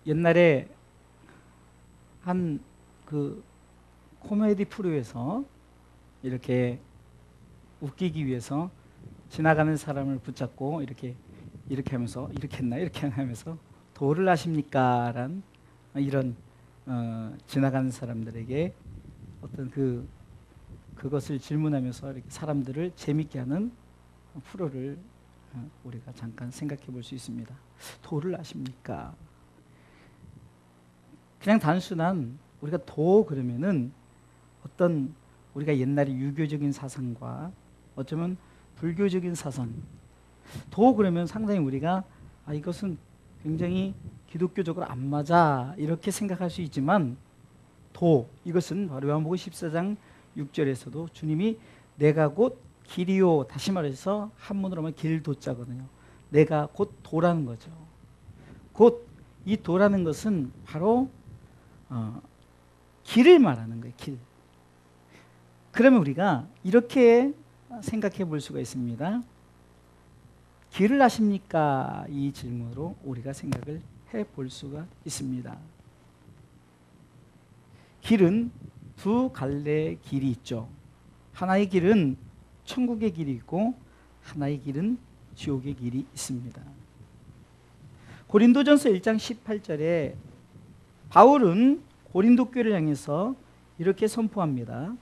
옛날에 한 그 코미디 프로에서 이렇게 웃기기 위해서 지나가는 사람을 붙잡고 이렇게 하면서 이렇게 했나 이렇게 하면서 도를 아십니까? 라는 이런 지나가는 사람들에게 어떤 그것을 질문하면서 이렇게 사람들을 재밌게 하는 프로를 우리가 잠깐 생각해 볼 수 있습니다. 도를 아십니까? 그냥 단순한 우리가 도 그러면은 어떤 우리가 옛날에 유교적인 사상과 어쩌면 불교적인 사상, 도 그러면 상당히 우리가 이것은 굉장히 기독교적으로 안 맞아 이렇게 생각할 수 있지만, 도 이것은 바로 요한복음 14장 6절에서도 주님이 내가 곧 길이요, 다시 말해서 한문으로 하면 길도자거든요. 내가 곧 도라는 거죠. 곧 이 도라는 것은 바로 길을 말하는 거예요. 길. 그러면 우리가 이렇게 생각해 볼 수가 있습니다. 길을 아십니까? 이 질문으로 우리가 생각을 해 볼 수가 있습니다. 길은 두 갈래의 길이 있죠. 하나의 길은 천국의 길이 있고 하나의 길은 지옥의 길이 있습니다. 고린도전서 1장 18절에 바울은 고린도 교회를 향해서 이렇게 선포합니다.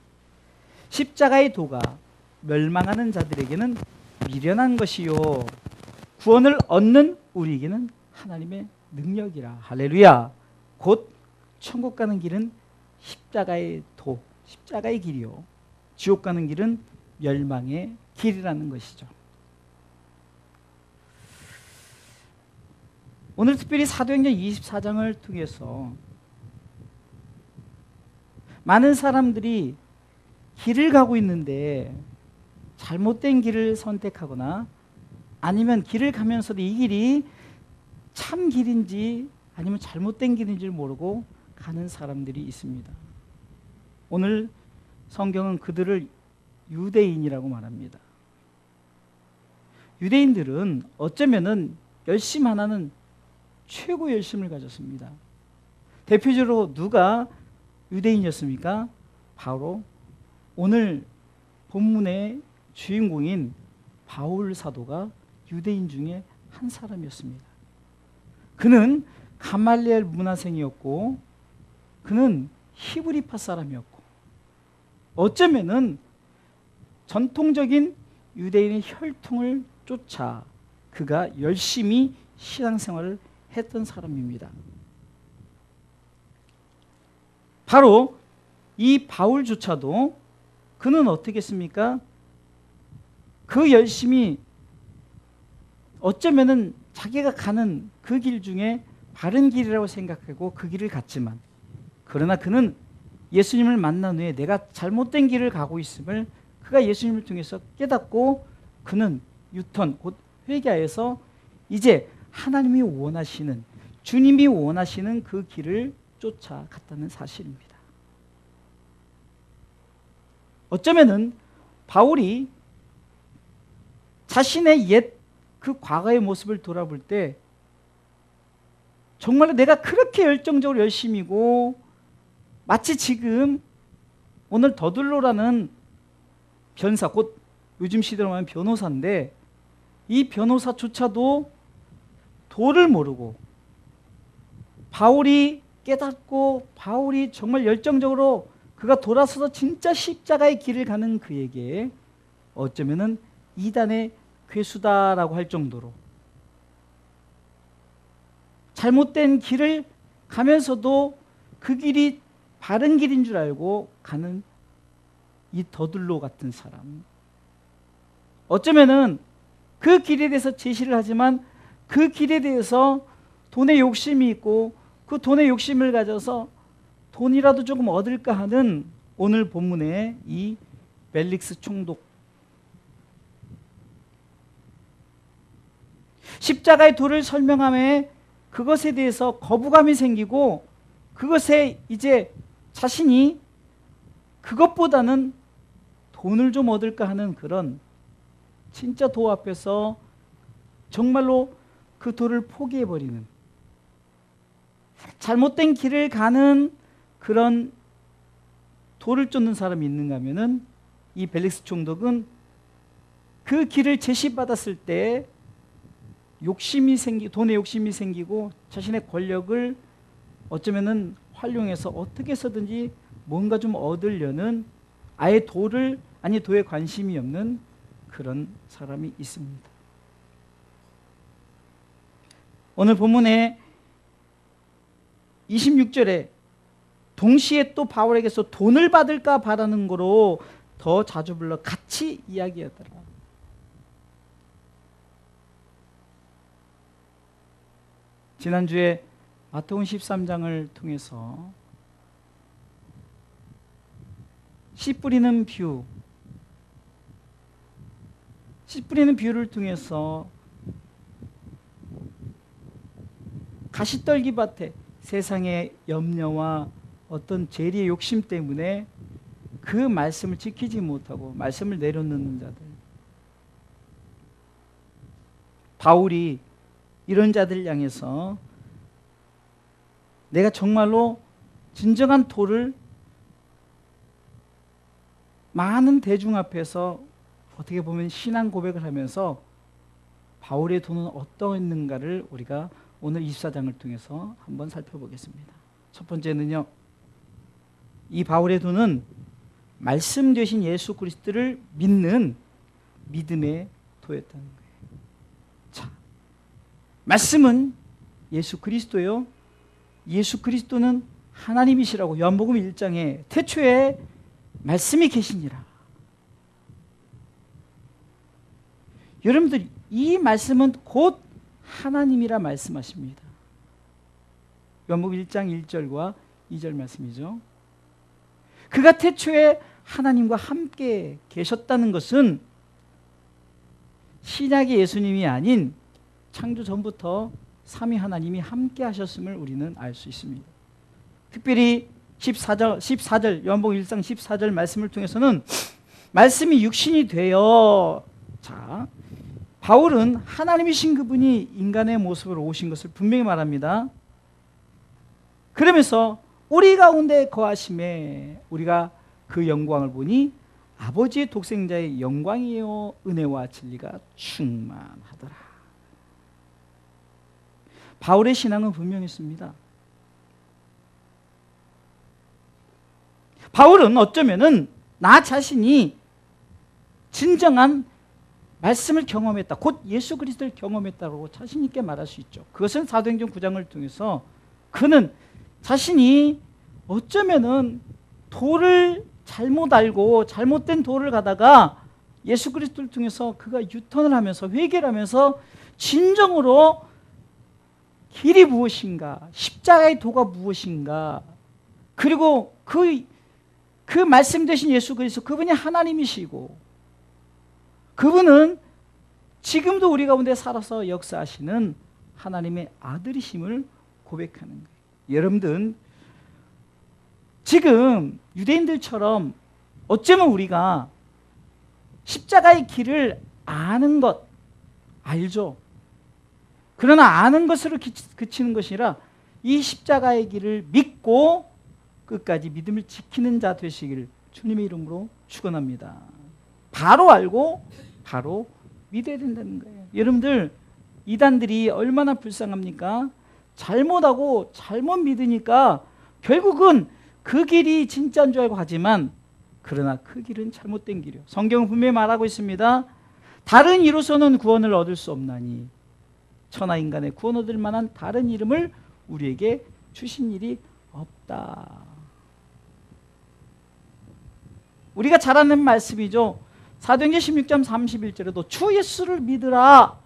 십자가의 도가 멸망하는 자들에게는 미련한 것이요 구원을 얻는 우리에게는 하나님의 능력이라. 할렐루야. 곧 천국 가는 길은 십자가의 도, 십자가의 길이요 지옥 가는 길은 멸망의 길이라는 것이죠. 오늘 특별히 사도행전 24장을 통해서 많은 사람들이 길을 가고 있는데 잘못된 길을 선택하거나 아니면 길을 가면서도 이 길이 참 길인지 아니면 잘못된 길인지를 모르고 가는 사람들이 있습니다. 오늘 성경은 그들을 유대인이라고 말합니다. 유대인들은 어쩌면은 열심 하나는 최고 열심을 가졌습니다. 대표적으로 누가 유대인이었습니까? 바로 오늘 본문의 주인공인 바울 사도가 유대인 중에 한 사람이었습니다. 그는 가말리엘 문화생이었고 그는 히브리파 사람이었고 어쩌면은 전통적인 유대인의 혈통을 쫓아 그가 열심히 신앙생활을 했던 사람입니다. 바로 이 바울조차도 그는 어떻게 했습니까? 그 열심히 어쩌면은 자기가 가는 그 길 중에 바른 길이라고 생각하고 그 길을 갔지만, 그러나 그는 예수님을 만난 후에 내가 잘못된 길을 가고 있음을 그가 예수님을 통해서 깨닫고 그는 유턴 곧 회개하여서 이제 하나님이 원하시는, 주님이 원하시는 그 길을 쫓아갔다는 사실입니다. 어쩌면은 바울이 자신의 옛 그 과거의 모습을 돌아볼 때 정말로 내가 그렇게 열정적으로 열심이고 마치 지금 오늘 더들로라는 변사, 곧 요즘 시대로 말하면 변호사인데 이 변호사조차도 도를 모르고 바울이 깨닫고 바울이 정말 열정적으로 그가 돌아서서 진짜 십자가의 길을 가는 그에게 어쩌면은 이단의 괴수다라고 할 정도로 잘못된 길을 가면서도 그 길이 바른 길인 줄 알고 가는 이 더들로 같은 사람, 어쩌면은 그 길에 대해서 제시를 하지만 그 길에 대해서 돈에 욕심이 있고 그 돈의 욕심을 가져서 돈이라도 조금 얻을까 하는 오늘 본문의 이 멜릭스 총독, 십자가의 도를 설명함에 그것에 대해서 거부감이 생기고 그것에 이제 자신이 그것보다는 돈을 좀 얻을까 하는 그런 진짜 도 앞에서 정말로 그 도를 포기해버리는, 잘못된 길을 가는 그런 돌을 쫓는 사람이 있는가 하면은 이 벨릭스 총독은 그 길을 제시받았을 때 돈에 욕심이 생기고 자신의 권력을 어쩌면은 활용해서 어떻게 해서든지 뭔가 좀 얻으려는 아예 도에 관심이 없는 그런 사람이 있습니다. 오늘 본문에 26절에 동시에 또 바울에게서 돈을 받을까 바라는 거로 더 자주 불러 같이 이야기하더라. 지난주에 마태복음 13장을 통해서 씨 뿌리는 비유를 통해서 가시떨기밭에 세상의 염려와 어떤 재리의 욕심 때문에 그 말씀을 지키지 못하고 말씀을 내려놓는 자들, 바울이 이런 자들을 향해서 내가 정말로 진정한 도를 많은 대중 앞에서 어떻게 보면 신앙 고백을 하면서 바울의 도는 어떠했는가를 우리가 오늘 24장을 통해서 한번 살펴보겠습니다. 첫 번째는요, 이 바울의 도는 말씀 되신 예수 그리스도를 믿는 믿음의 도였다는 거예요. 자, 말씀은 예수 그리스도요, 예수 그리스도는 하나님이시라고 요한복음 1장에 태초에 말씀이 계시니라. 여러분들, 이 말씀은 곧 하나님이라 말씀하십니다. 요한복음 1장 1절과 2절 말씀이죠. 그가 태초에 하나님과 함께 계셨다는 것은 신약의 예수님이 아닌 창조 전부터 삼위 하나님이 함께 하셨음을 우리는 알 수 있습니다. 특별히 14절 요한복음 1장 14절 말씀을 통해서는 말씀이 육신이 되어, 자, 바울은 하나님이신 그분이 인간의 모습으로 오신 것을 분명히 말합니다. 그러면서 우리 가운데 거하심에 우리가 그 영광을 보니 아버지의 독생자의 영광이요 은혜와 진리가 충만하더라. 바울의 신앙은 분명했습니다. 바울은 어쩌면은 나 자신이 진정한 말씀을 경험했다, 곧 예수 그리스도를 경험했다고 자신 있게 말할 수 있죠. 그것은 사도행전 9장을 통해서 그는 자신이 어쩌면은 도를 잘못 알고 잘못된 도를 가다가 예수 그리스도를 통해서 그가 유턴을 하면서 회개를 하면서 진정으로 길이 무엇인가, 십자가의 도가 무엇인가, 그리고 그 말씀 되신 예수 그리스도, 그분이 하나님이시고 그분은 지금도 우리 가운데 살아서 역사하시는 하나님의 아들이심을 고백하는 거예요. 여러분들, 지금 유대인들처럼 어쩌면 우리가 십자가의 길을 아는 것 알죠. 그러나 아는 것으로 그치는 것이 아니라 이 십자가의 길을 믿고 끝까지 믿음을 지키는 자 되시기를 주님의 이름으로 축원합니다. 바로 알고 바로 믿어야 된다는 거예요. 여러분들, 이단들이 얼마나 불쌍합니까? 잘못하고 잘못 믿으니까 결국은 그 길이 진짜인 줄 알고 하지만, 그러나 그 길은 잘못된 길이에요. 성경은 분명히 말하고 있습니다. 다른 이로서는 구원을 얻을 수 없나니 천하 인간의 구원 얻을 만한 다른 이름을 우리에게 주신 일이 없다. 우리가 잘 아는 말씀이죠. 사도행전 16장 31절에도 주 예수를 믿으라.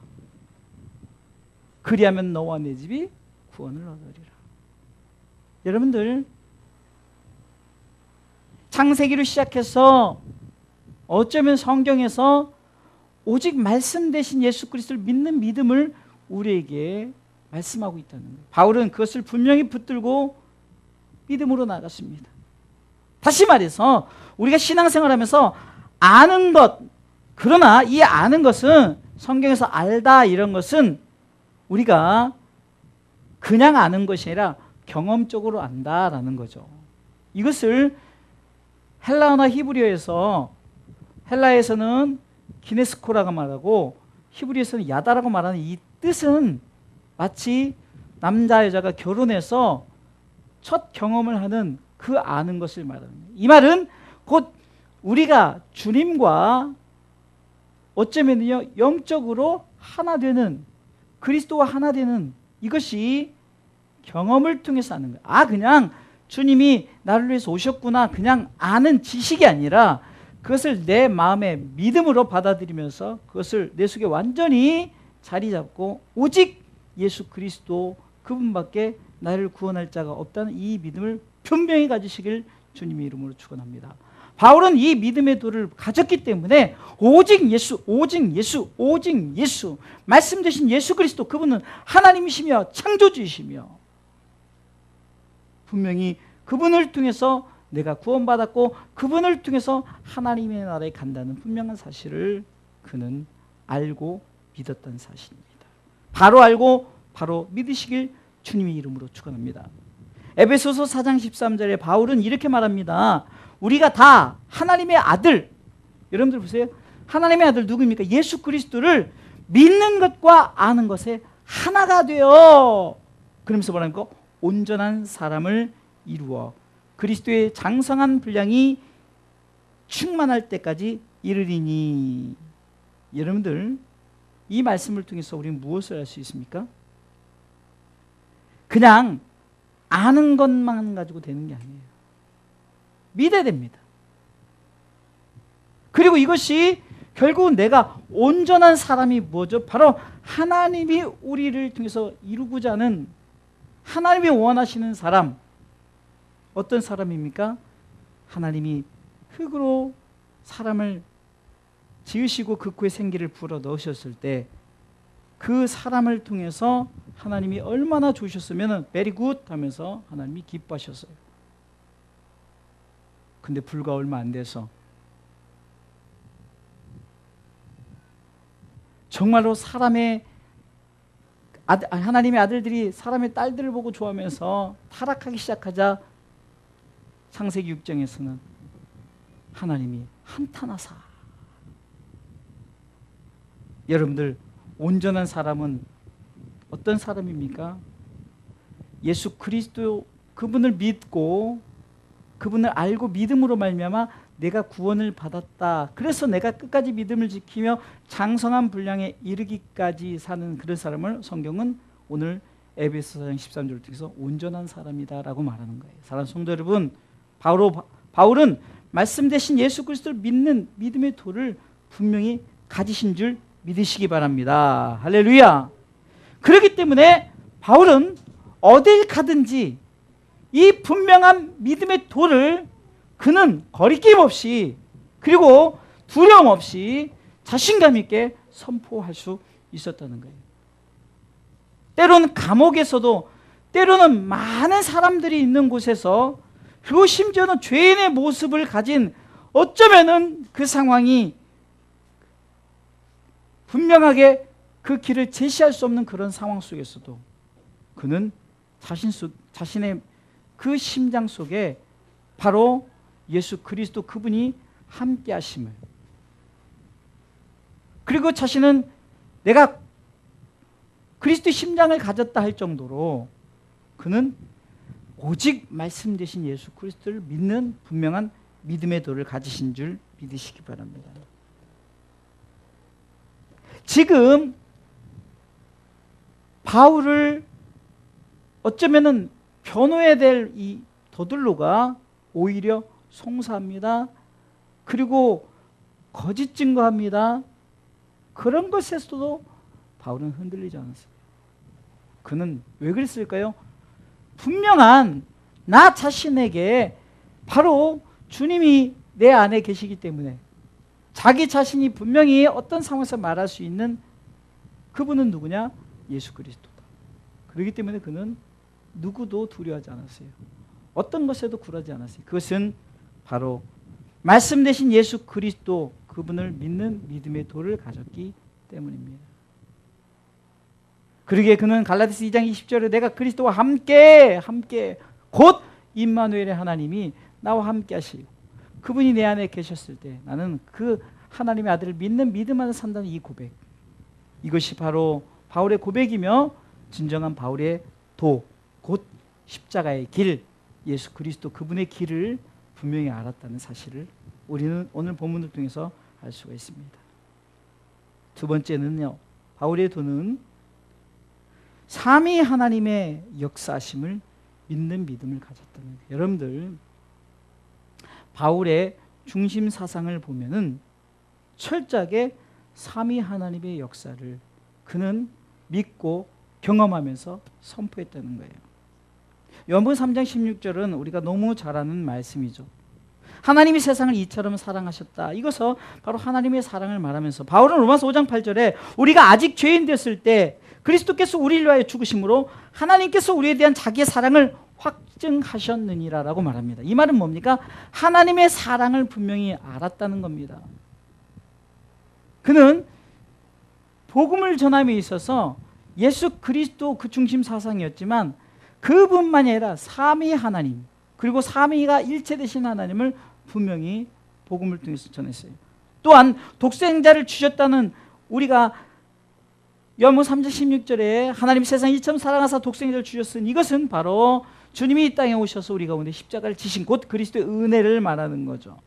그리하면 너와 내 집이 구원을 얻으리라. 여러분들, 창세기로 시작해서 어쩌면 성경에서 오직 말씀 대신 예수 그리스도를 믿는 믿음을 우리에게 말씀하고 있다는 거예요. 바울은 그것을 분명히 붙들고 믿음으로 나갔습니다. 다시 말해서 우리가 신앙생활하면서 아는 것, 그러나 이 아는 것은 성경에서 알다 이런 것은 우리가 그냥 아는 것이 아니라 경험적으로 안다라는 거죠. 이것을 헬라어나 히브리어에서, 헬라에서는 기네스코라고 말하고 히브리어에서는 야다라고 말하는 이 뜻은 마치 남자 여자가 결혼해서 첫 경험을 하는 그 아는 것을 말합니다. 이 말은 곧 우리가 주님과 어쩌면요 영적으로 하나 되는, 그리스도와 하나 되는 이것이 경험을 통해서 하는 거예요. 그냥 주님이 나를 위해서 오셨구나 그냥 아는 지식이 아니라 그것을 내 마음의 믿음으로 받아들이면서 그것을 내 속에 완전히 자리 잡고 오직 예수 그리스도 그분밖에 나를 구원할 자가 없다는 이 믿음을 분명히 가지시길 주님의 이름으로 축원합니다. 바울은 이 믿음의 도를 가졌기 때문에 오직 예수, 오직 예수, 오직 예수, 말씀 되신 예수 그리스도, 그분은 하나님이시며 창조주이시며 분명히 그분을 통해서 내가 구원받았고 그분을 통해서 하나님의 나라에 간다는 분명한 사실을 그는 알고 믿었던 사실입니다. 바로 알고 바로 믿으시길 주님의 이름으로 축원합니다. 에베소서 4장 13절에 바울은 이렇게 말합니다. 우리가 다 하나님의 아들, 여러분들 보세요. 하나님의 아들 누구입니까? 예수 그리스도를 믿는 것과 아는 것에 하나가 되어, 그러면서 뭐라니까? 온전한 사람을 이루어 그리스도의 장성한 분량이 충만할 때까지 이르리니. 여러분들 이 말씀을 통해서 우리는 무엇을 할 수 있습니까? 그냥 아는 것만 가지고 되는 게 아니에요. 믿어야 됩니다. 그리고 이것이 결국은 내가 온전한 사람이 뭐죠? 바로 하나님이 우리를 통해서 이루고자 하는, 하나님이 원하시는 사람. 어떤 사람입니까? 하나님이 흙으로 사람을 지으시고 그 코에 생기를 불어 넣으셨을 때 그 사람을 통해서 하나님이 얼마나 좋으셨으면 very good 하면서 하나님이 기뻐하셨어요. 근데 불과 얼마 안 돼서 정말로 하나님의 아들들이 사람의 딸들을 보고 좋아하면서 타락하기 시작하자 창세기 6장에서는 하나님이 한탄하사. 여러분들 온전한 사람은 어떤 사람입니까? 예수 그리스도 그분을 믿고 그분을 알고 믿음으로 말미암아 내가 구원을 받았다. 그래서 내가 끝까지 믿음을 지키며 장성한 분량에 이르기까지 사는 그런 사람을 성경은 오늘 에베소 4장 13절을 통해서 온전한 사람이다 라고 말하는 거예요. 사랑하는 성도 여러분, 바울은 말씀 대신 예수 그리스도를 믿는 믿음의 도를 분명히 가지신 줄 믿으시기 바랍니다. 할렐루야. 그렇기 때문에 바울은 어딜 가든지 이 분명한 믿음의 도를 그는 거리낌 없이 그리고 두려움 없이 자신감 있게 선포할 수 있었다는 거예요. 때로는 감옥에서도, 때로는 많은 사람들이 있는 곳에서, 그리고 심지어는 죄인의 모습을 가진, 어쩌면은 그 상황이 분명하게 그 길을 제시할 수 없는 그런 상황 속에서도 그는 자신의 그 심장 속에 바로 예수 그리스도 그분이 함께 하심을, 그리고 자신은 내가 그리스도의 심장을 가졌다 할 정도로 그는 오직 말씀 되신 예수 그리스도를 믿는 분명한 믿음의 도를 가지신 줄 믿으시기 바랍니다. 지금 바울을 어쩌면은 변호해야 될 이 더들로가 오히려 송사합니다. 그리고 거짓 증거합니다. 그런 것에서도 바울은 흔들리지 않았어요. 그는 왜 그랬을까요? 분명한 나 자신에게 바로 주님이 내 안에 계시기 때문에, 자기 자신이 분명히 어떤 상황에서 말할 수 있는 그분은 누구냐? 예수 그리스도다. 그렇기 때문에 그는 누구도 두려워하지 않았어요. 어떤 것에도 굴하지 않았어요. 그것은 바로 말씀 되신 예수 그리스도 그분을 믿는 믿음의 도를 가졌기 때문입니다. 그러기에 그는 갈라디아서 2장 20절에 내가 그리스도와 함께 곧 임마누엘의 하나님이 나와 함께 하시고 그분이 내 안에 계셨을 때 나는 그 하나님의 아들을 믿는 믿음 안에 산다는 이 고백, 이것이 바로 바울의 고백이며 진정한 바울의 도, 곧 십자가의 길, 예수 그리스도 그분의 길을 분명히 알았다는 사실을 우리는 오늘 본문을 통해서 알 수가 있습니다. 두 번째는요, 바울의 도는 삼위 하나님의 역사하심을 믿는 믿음을 가졌다는 거예요. 여러분들, 바울의 중심 사상을 보면은 철저하게 삼위 하나님의 역사를 그는 믿고 경험하면서 선포했다는 거예요. 요한복음 3장 16절은 우리가 너무 잘 아는 말씀이죠. 하나님이 세상을 이처럼 사랑하셨다. 이것은 바로 하나님의 사랑을 말하면서 바울은 로마서 5장 8절에 우리가 아직 죄인 됐을 때 그리스도께서 우리를 위하여 죽으심으로 하나님께서 우리에 대한 자기의 사랑을 확증하셨느니라 라고 말합니다. 이 말은 뭡니까? 하나님의 사랑을 분명히 알았다는 겁니다. 그는 복음을 전함에 있어서 예수 그리스도 그 중심 사상이었지만 그분만이 아니라 삼위 하나님, 그리고 삼위가 일체 되신 하나님을 분명히 복음을 통해서 전했어요. 또한 독생자를 주셨다는, 우리가 요한복음 3장 16절에 하나님 세상을 이처럼 사랑하사 독생자를 주셨으니 이것은 바로 주님이 이 땅에 오셔서 우리 가운데 십자가를 지신 곧 그리스도의 은혜를 말하는 거죠.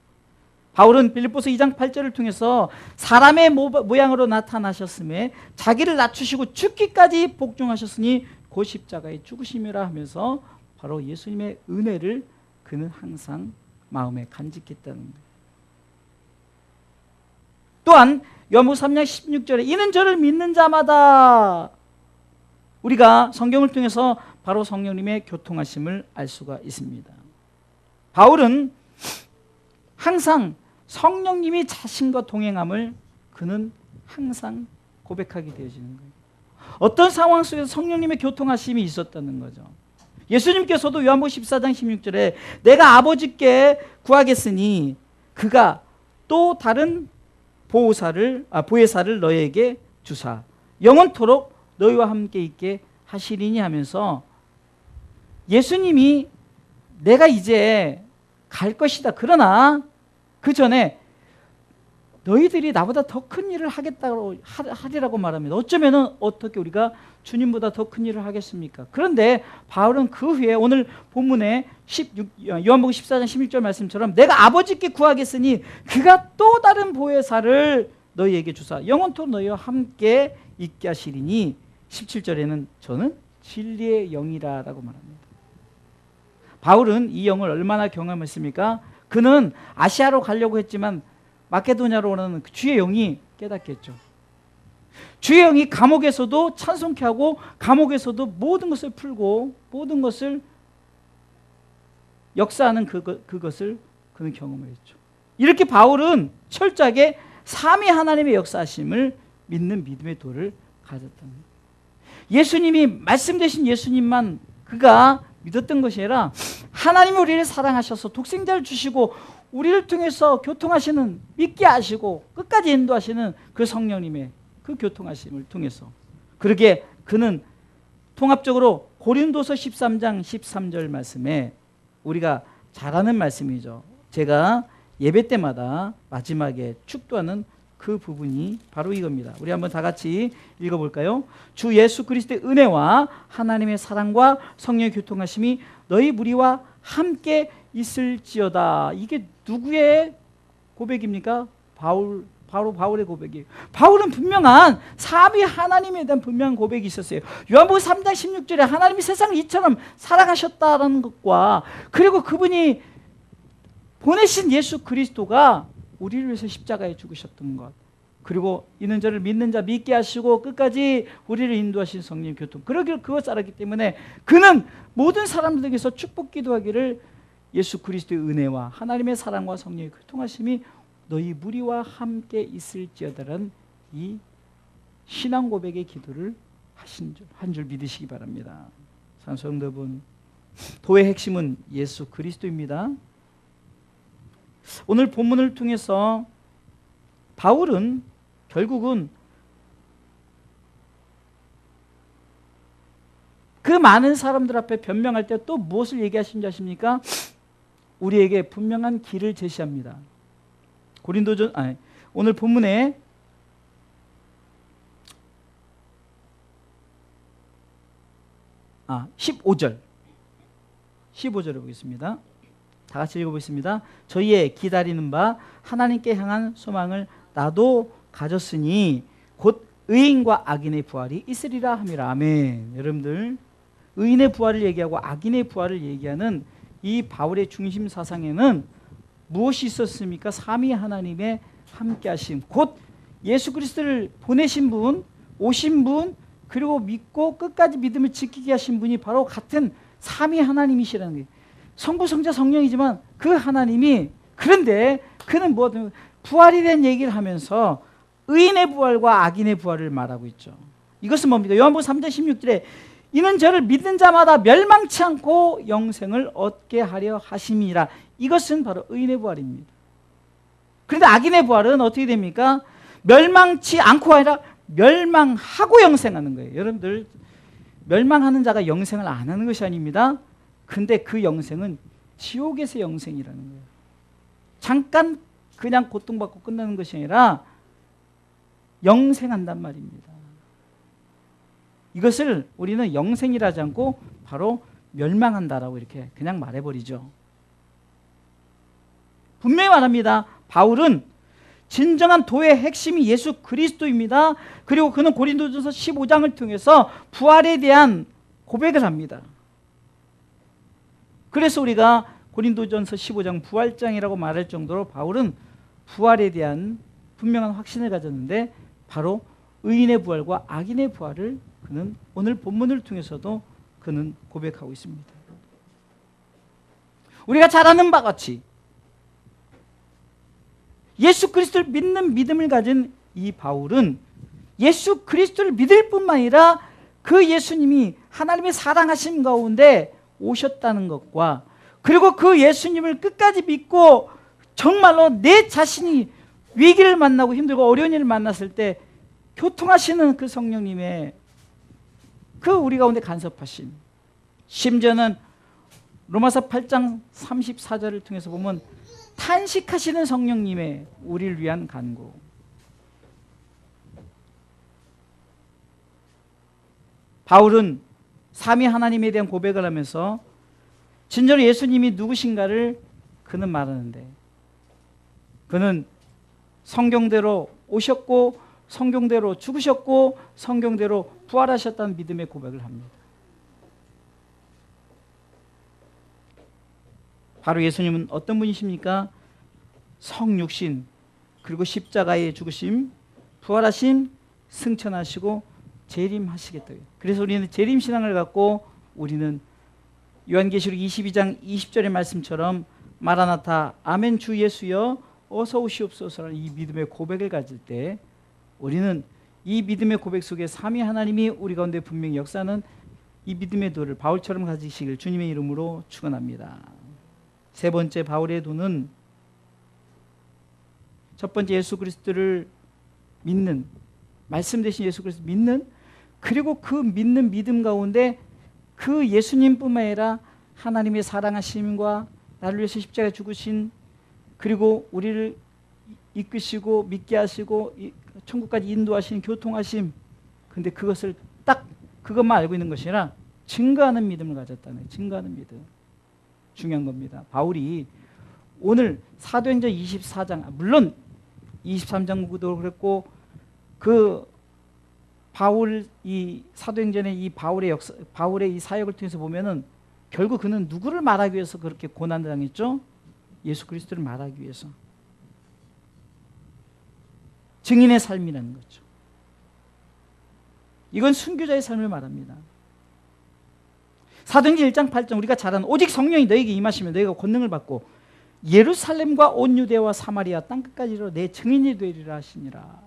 바울은 빌립보서 2장 8절을 통해서 사람의 모양으로 나타나셨음에 자기를 낮추시고 죽기까지 복종하셨으니 곧 십자가의 죽으심이라 하면서 바로 예수님의 은혜를 그는 항상 마음에 간직했다는 거예요. 또한 요한복음 3장 16절에 이는 저를 믿는 자마다, 우리가 성경을 통해서 바로 성령님의 교통하심을 알 수가 있습니다. 바울은 항상 성령님이 자신과 동행함을 그는 항상 고백하게 되어지는 거예요. 어떤 상황 속에서 성령님의 교통하심이 있었다는 거죠. 예수님께서도 요한복음 14장 16절에 내가 아버지께 구하겠으니 그가 또 다른 보혜사를 너희에게 주사 영원토록 너희와 함께 있게 하시리니 하면서 예수님이 내가 이제 갈 것이다. 그러나 그 전에 너희들이 나보다 더 큰 일을 하리라고 말합니다. 어쩌면 어떻게 우리가 주님보다 더 큰 일을 하겠습니까? 그런데 바울은 그 후에 오늘 본문에 요한복음 14장 16절 말씀처럼 내가 아버지께 구하겠으니 그가 또 다른 보혜사를 너희에게 주사 영원토록 너희와 함께 있게 하시리니 17절에는 저는 진리의 영이라고 말합니다. 바울은 이 영을 얼마나 경험했습니까? 그는 아시아로 가려고 했지만 마케도냐로 오는 주의 영이 깨닫겠죠. 주의 영이 감옥에서도 찬송케 하고 감옥에서도 모든 것을 풀고 모든 것을 역사하는 그것을 그는 경험을 했죠. 이렇게 바울은 철저하게 삼위 하나님의 역사하심을 믿는 믿음의 도를 가졌다는 거예요. 예수님이 말씀 되신 예수님만 그가 믿었던 것이 아니라 하나님이 우리를 사랑하셔서 독생자를 주시고 우리를 통해서 교통하시는, 믿게 하시고 끝까지 인도하시는 그 성령님의 그 교통하심을 통해서, 그러기에 그는 통합적으로 고린도서 13장 13절 말씀에 우리가 잘 아는 말씀이죠. 제가 예배 때마다 마지막에 축도하는 그 부분이 바로 이겁니다. 우리 한번 다 같이 읽어볼까요? 주 예수 그리스도의 은혜와 하나님의 사랑과 성령의 교통하심이 너희 무리와 함께 있을지어다. 이게 누구의 고백입니까? 바로 바울의 고백이에요. 바울은 분명한 삼위 하나님에 대한 분명한 고백이 있었어요. 요한복음 3장 16절에 하나님이 세상을 이처럼 사랑하셨다는 것과 그리고 그분이 보내신 예수 그리스도가 우리를 위해서 십자가에 죽으셨던 것, 그리고 이는 저를 믿는 자 믿게 하시고 끝까지 우리를 인도하신 성령 교통, 그러기를 그것 알았기 때문에 그는 모든 사람들에게서 축복 기도하기를 예수 그리스도의 은혜와 하나님의 사랑과 성령의 교통하심이 너희 무리와 함께 있을지어다라는 이 신앙 고백의 기도를 한 줄 믿으시기 바랍니다. 사랑하는 성도 여러분, 도의 핵심은 예수 그리스도입니다. 오늘 본문을 통해서 바울은 결국은 그 많은 사람들 앞에 변명할 때 또 무엇을 얘기하신 줄 아십니까? 우리에게 분명한 길을 제시합니다. 오늘 본문에 15절을 보겠습니다. 다 같이 읽어보겠습니다. 저희의 기다리는 바 하나님께 향한 소망을 나도 가졌으니 곧 의인과 악인의 부활이 있으리라 함이라. 아멘. 여러분들, 의인의 부활을 얘기하고 악인의 부활을 얘기하는 이 바울의 중심 사상에는 무엇이 있었습니까? 삼위 하나님의 함께하심, 곧 예수 그리스도를 보내신 분, 오신 분, 그리고 믿고 끝까지 믿음을 지키게 하신 분이 바로 같은 삼위 하나님이시라는 거예요. 성부, 성자, 성령이지만 그 하나님이, 그런데 그는 부활에 대한 얘기를 하면서 의인의 부활과 악인의 부활을 말하고 있죠. 이것은 뭡니까? 요한복음 3장 16절에 이는 저를 믿는 자마다 멸망치 않고 영생을 얻게 하려 하심이라. 이것은 바로 의인의 부활입니다. 그런데 악인의 부활은 어떻게 됩니까? 멸망치 않고 아니라 멸망하고 영생하는 거예요. 여러분들, 멸망하는 자가 영생을 안 하는 것이 아닙니다. 근데 그 영생은 지옥에서 영생이라는 거예요. 잠깐 그냥 고통받고 끝나는 것이 아니라 영생한단 말입니다. 이것을 우리는 영생이라 하지 않고 바로 멸망한다라고 이렇게 그냥 말해버리죠. 분명히 말합니다. 바울은 진정한 도의 핵심이 예수 그리스도입니다. 그리고 그는 고린도전서 15장을 통해서 부활에 대한 고백을 합니다. 그래서 우리가 고린도전서 15장 부활장이라고 말할 정도로 바울은 부활에 대한 분명한 확신을 가졌는데 바로 의인의 부활과 악인의 부활을 그는 오늘 본문을 통해서도 그는 고백하고 있습니다. 우리가 잘 아는 바 같이 예수 그리스도를 믿는 믿음을 가진 이 바울은 예수 그리스도를 믿을 뿐만 아니라 그 예수님이 하나님의 사랑하심 가운데 오셨다는 것과 그리고 그 예수님을 끝까지 믿고 정말로 내 자신이 위기를 만나고 힘들고 어려운 일을 만났을 때 교통하시는 그 성령님의 그 우리 가운데 간섭하신, 심지어는 로마서 8장 34절을 통해서 보면 탄식하시는 성령님의 우리를 위한 간구. 바울은 삼위 하나님에 대한 고백을 하면서 진정으로 예수님이 누구신가를 그는 말하는데, 그는 성경대로 오셨고 성경대로 죽으셨고 성경대로 부활하셨다는 믿음의 고백을 합니다. 바로 예수님은 어떤 분이십니까? 성육신, 그리고 십자가의 죽으심, 부활하심, 승천하시고 재림하시겠다. 그래서 우리는 재림신앙을 갖고 우리는 요한계시록 22장 20절의 말씀처럼 마라나타 아멘 주 예수여 어서 오시옵소서라는 이 믿음의 고백을 가질 때 우리는 이 믿음의 고백 속에 삼위 하나님이 우리 가운데 분명히 역사하는 이 믿음의 도를 바울처럼 가지시길 주님의 이름으로 축원합니다. 세 번째, 바울의 도는 첫 번째 예수 그리스도를 믿는, 말씀 대신 예수 그리스도 믿는, 그리고 그 믿는 믿음 가운데 그 예수님뿐만 아니라 하나님의 사랑하심과 나를 위해서 십자가에 죽으신, 그리고 우리를 이끄시고 믿게 하시고 천국까지 인도하신 교통하심, 근데 그것을 딱 그것만 알고 있는 것이 아니라 증거하는 믿음을 가졌다는 거예요. 증거하는 믿음. 중요한 겁니다. 바울이 오늘 사도행전 24장, 물론 23장도 그랬고 그 바울 이 사도행전의 이 바울의 역사, 바울의 이 사역을 통해서 보면은 결국 그는 누구를 말하기 위해서 그렇게 고난을 당했죠? 예수 그리스도를 말하기 위해서. 증인의 삶이라는 거죠. 이건 순교자의 삶을 말합니다. 사도행전 1장 8장 우리가 잘 아는 오직 성령이 너에게 임하시면 너희가 권능을 받고 예루살렘과 온 유대와 사마리아 땅끝까지로 내 증인이 되리라 하시니라.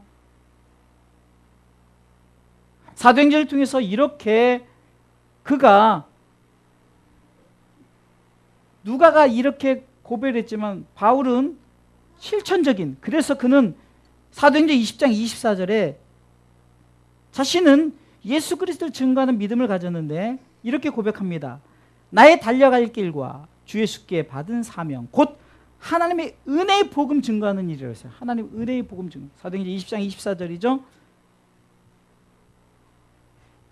사도행전을 통해서 이렇게 그가 누가가 이렇게 고백을 했지만 바울은 실천적인, 그래서 그는 사도행전 20장 24절에 자신은 예수 그리스도를 증거하는 믿음을 가졌는데 이렇게 고백합니다. 나의 달려갈 길과 주 예수께 받은 사명 곧 하나님의 은혜의 복음 증거하는 일이라고 했어요. 하나님의 은혜의 복음 증거. 사도행전 20장 24절이죠.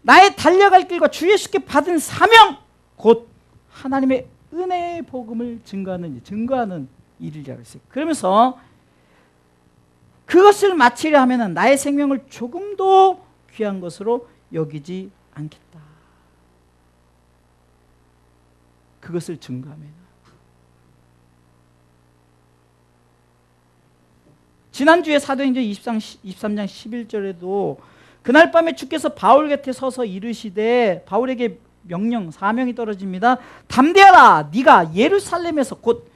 나의 달려갈 길과 주 예수께 받은 사명 곧 하나님의 은혜의 복음을 증거하는 일이라고 했어요. 그러면서 그것을 마치려 하면 나의 생명을 조금도 귀한 것으로 여기지 않겠다. 그것을 증거하면. 지난주에 사도행전 23장 11절에도 그날 밤에 주께서 바울 곁에 서서 이르시되 바울에게 사명이 떨어집니다. 담대하라. 네가 예루살렘에서 곧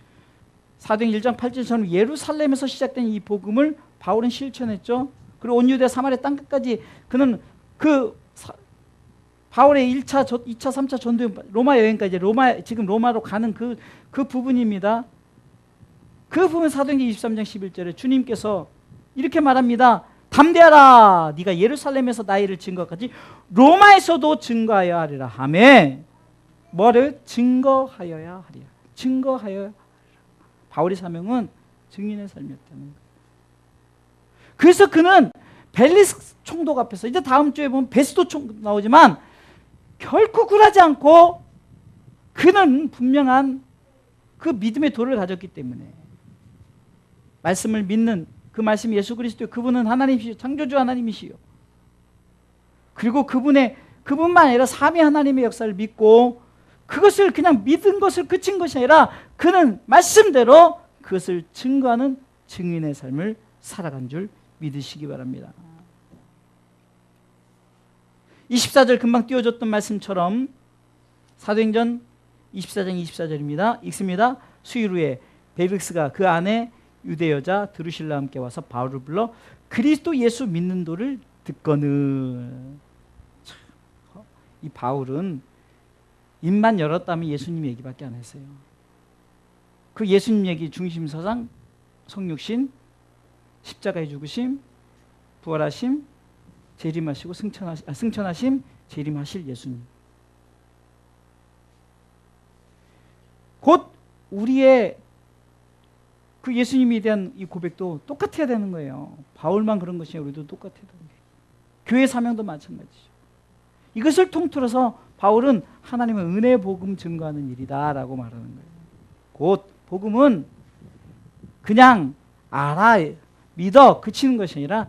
사도행전 1장 8절처럼 예루살렘에서 시작된 이 복음을 바울은 실천했죠. 그리고 온 유대 사마리아 땅끝까지 그는 바울의 1차, 2차, 3차 전도 로마 여행까지 지금 로마로 가는 그 부분입니다. 그 부분 사도행전 23장 11절에 주님께서 이렇게 말합니다. 담대하라. 네가 예루살렘에서 나 일을 증거까지 로마에서도 증거하여야 하리라 하며 뭐를 증거하여야 하리라. 증거하여야 하리라. 바울의 사명은 증인의 삶이었다는 거예요. 그래서 그는 벨리스 총독 앞에서 이제 다음 주에 보면 베스도 총독 나오지만 결코 굴하지 않고 그는 분명한 그 믿음의 도를 가졌기 때문에 말씀을 믿는 그 말씀이 예수 그리스도 그분은 하나님이시요 창조주 하나님이시요 그리고 그분만 아니라 삼위 하나님의 역사를 믿고 그것을 그냥 믿은 것을 그친 것이 아니라 그는 말씀대로 그것을 증거하는 증인의 삶을 살아간 줄 믿으시기 바랍니다. 24절 금방 띄워줬던 말씀처럼 사도행전 24장 24절입니다. 읽습니다. 수일 후에 벨릭스가 그 안에 유대 여자 드루실라 함께 와서 바울을 불러 그리스도 예수 믿는 도를 듣거늘. 이 바울은 입만 열었다면 예수님 얘기밖에 안 했어요. 그 예수님 얘기 중심 서상 성육신, 십자가의 죽으심, 부활하심, 재림하시고 승천하심, 재림하실 예수님. 곧 우리의 그 예수님에 대한 이 고백도 똑같아야 되는 거예요. 바울만 그런 것이 아니라 우리도 똑같아야 되는 거예요. 교회 사명도 마찬가지죠. 이것을 통틀어서 바울은 하나님의 은혜의 복음 증거하는 일이다라고 말하는 거예요. 곧 복음은 그냥 알아, 믿어, 그치는 것이 아니라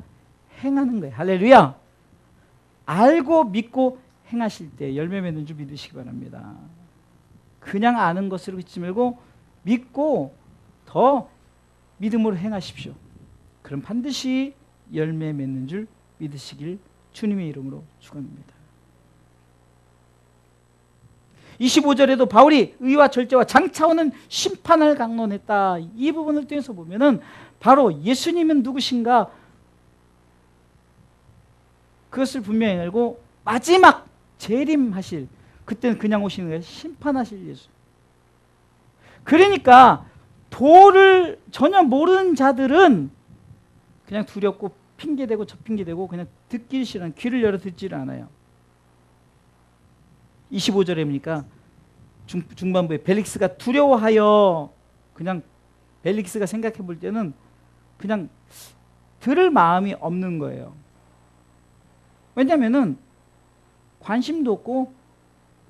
행하는 거예요. 할렐루야. 알고 믿고 행하실 때 열매 맺는 줄 믿으시기 바랍니다. 그냥 아는 것으로 그치지 말고 믿고 더 믿음으로 행하십시오. 그럼 반드시 열매 맺는 줄 믿으시길 주님의 이름으로 축원합니다. 25절에도 바울이 의와 절제와 장차오는 심판을 강론했다. 이 부분을 통해서 보면은 바로 예수님은 누구신가 그것을 분명히 알고 마지막 재림하실 그때는 그냥 오시는 거예요. 심판하실 예수. 그러니까 도를 전혀 모르는 자들은 그냥 두렵고 핑계대고 저 핑계대고 그냥 듣기 싫은 귀를 열어 듣지를 않아요. 25절에 보니까 중반부에 벨릭스가 두려워하여 그냥 벨릭스가 생각해 볼 때는 그냥 들을 마음이 없는 거예요. 왜냐면은 관심도 없고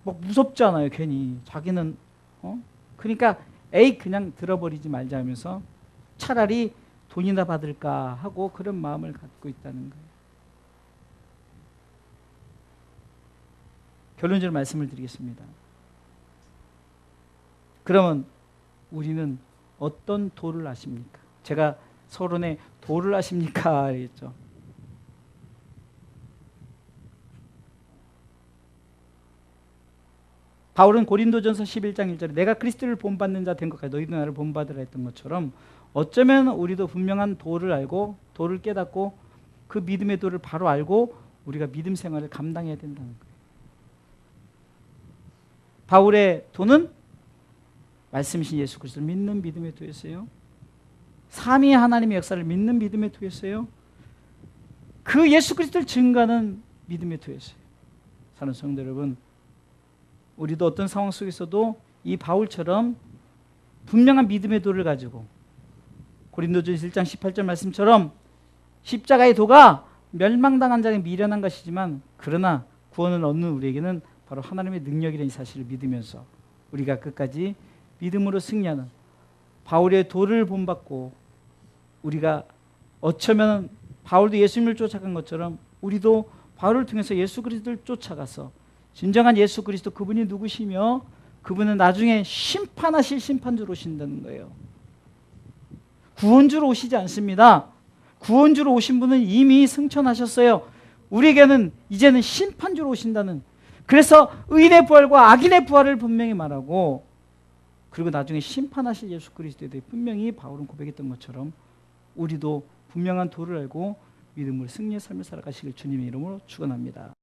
막 무섭잖아요. 괜히 자기는 그러니까 그냥 들어버리지 말자 하면서 차라리 돈이나 받을까 하고 그런 마음을 갖고 있다는 거예요. 결론적으로 말씀을 드리겠습니다. 그러면 우리는 어떤 도를 아십니까? 제가 서론에 도를 아십니까? 그랬죠. 바울은 고린도전서 11장 1절에 내가 그리스도를 본받는 자 된 것까지 너희도 나를 본받으라 했던 것처럼 어쩌면 우리도 분명한 도를 알고 도를 깨닫고 그 믿음의 도를 바로 알고 우리가 믿음 생활을 감당해야 된다는 거예요. 바울의 도는 말씀이신 예수 그리스도를 믿는 믿음의 도였어요. 삼위 하나님의 역사를 믿는 믿음의 도였어요. 그 예수 그리스도를 증거하는 믿음의 도였어요. 사랑하는 성도 여러분, 우리도 어떤 상황 속에서도 이 바울처럼 분명한 믿음의 도를 가지고 고린도전서 1장 18절 말씀처럼 십자가의 도가 멸망당한 자에게 미련한 것이지만 그러나 구원을 얻는 우리에게는 바로 하나님의 능력이라는 사실을 믿으면서 우리가 끝까지 믿음으로 승리하는 바울의 도를 본받고 우리가 어쩌면 바울도 예수님을 쫓아간 것처럼 우리도 바울을 통해서 예수 그리스도를 쫓아가서 진정한 예수 그리스도 그분이 누구시며 그분은 나중에 심판하실 심판주로 오신다는 거예요. 구원주로 오시지 않습니다. 구원주로 오신 분은 이미 승천하셨어요. 우리에게는 이제는 심판주로 오신다는, 그래서 의인의 부활과 악인의 부활을 분명히 말하고 그리고 나중에 심판하실 예수 그리스도에 대해 분명히 바울은 고백했던 것처럼 우리도 분명한 도를 알고 믿음으로 승리의 삶을 살아가시길 주님의 이름으로 축원합니다.